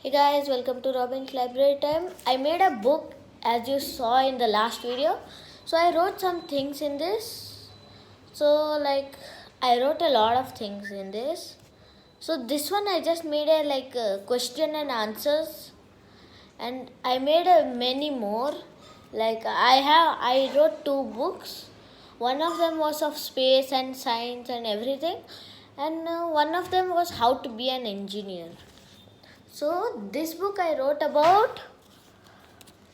Hey guys, welcome to Robin's Library Time. I made a book as you saw in the last video. So I wrote some things in this. I wrote a lot of things in this. So this one I just made a question and answers, and I made many more. I wrote two books. One of them was of space and science and everything, and one of them was how to be an engineer. So this book I wrote about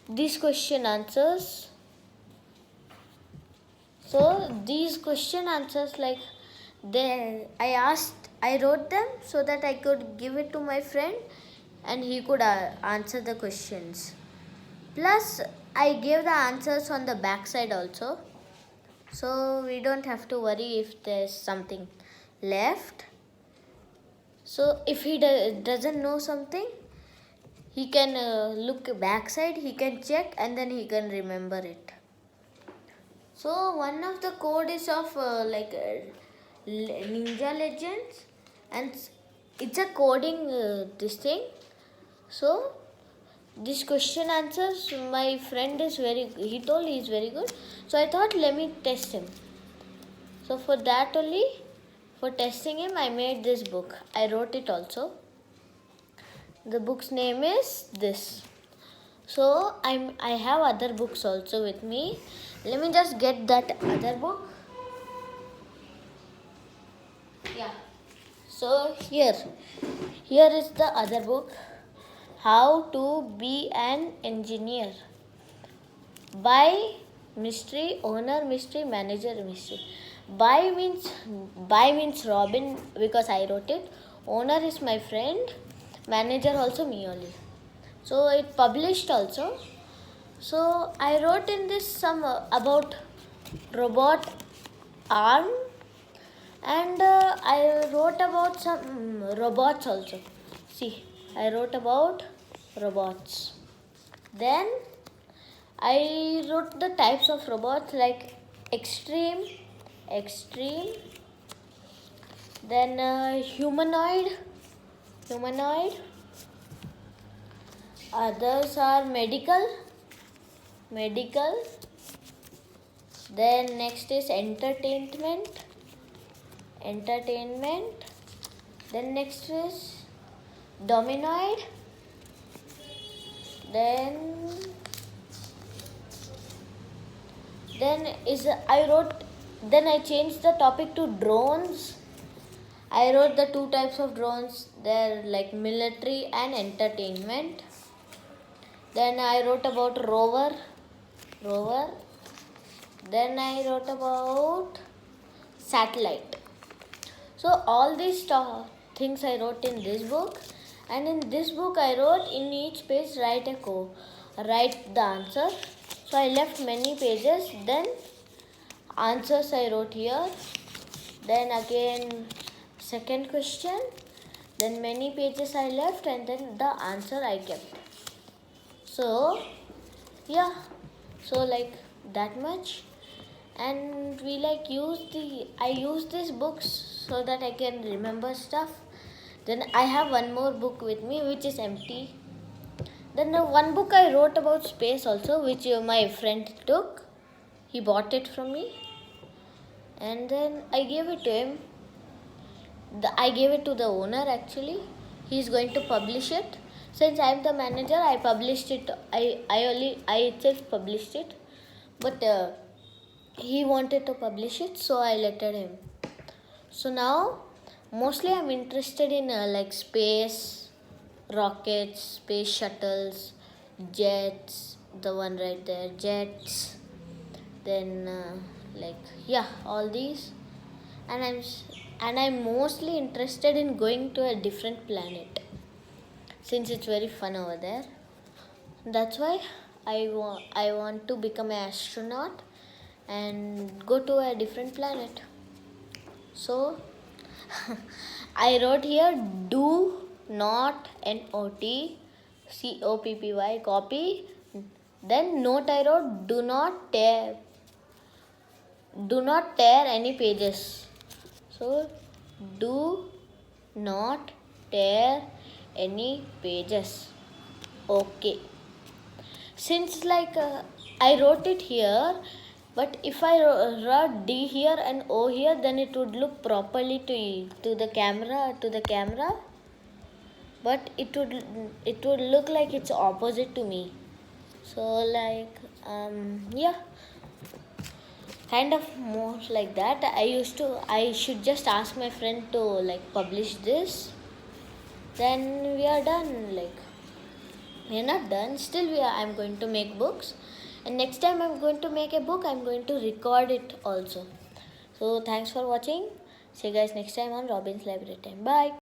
these question answers. So these question answers, I wrote them so that I could give it to my friend and he could answer the questions. Plus I gave the answers on the back side also, so we don't have to worry if there's something left. So if he doesn't know something, he can look backside, he can check, and then he can remember it. So one of the code is of Ninja Legends, and it's a coding this thing. So this question answers, my friend is he told he is very good. So I thought let me test him. So for that only, for testing him, I made this book. I wrote it also. The book's name is this. So I have other books also with me. Let me just get that other book. Yeah. So here is the other book. How to be an engineer. By mystery, owner mystery, manager mystery. By means Robin, because I wrote it. Owner is my friend. Manager also me only. So it published also. So I wrote in this some about robot arm, and I wrote about some robots also. See, I wrote about robots. Then I wrote the types of robots like extreme, then humanoid. Others are medical. Then next is entertainment. Then next is dominoid. Then I changed the topic to drones. I wrote the two types of drones. They're like military and entertainment. Then I wrote about rover. Then I wrote about satellite. So all these things I wrote in this book, and in this book I wrote in each page write the answer. So I left many pages. Then answers I wrote here. Then again second question. Then many pages I left, and then the answer I kept. So yeah, so like that much. And I use these books so that I can remember stuff. Then I have one more book with me which is empty. Then one book I wrote about space also, which my friend took. He bought it from me, and then I gave it to him. I gave it to the owner actually. He's going to publish it. Since I'm the manager, I published it. I itself published it, but he wanted to publish it, so I letted him. So now mostly I'm interested in space, rockets, space shuttles, jets, the one right there, jets. Then all these, and I'm mostly interested in going to a different planet, since it's very fun over there. That's why I want to become an astronaut and go to a different planet. So I wrote here, do not NOT COPPY, copy. Then note I wrote, do not tear any pages. So do not tear any pages. Okay, since like I wrote it here, but if I wrote D here and O here, then it would look properly to the camera, but it would look like it's opposite to me. So like yeah, kind of more like that. I should just ask my friend to like publish this, then we are done. Like, we are not done, still I'm going to make books, and next time I'm going to make a book, I'm going to record it also. So thanks for watching. See you guys next time on Robin's Library Time. Bye.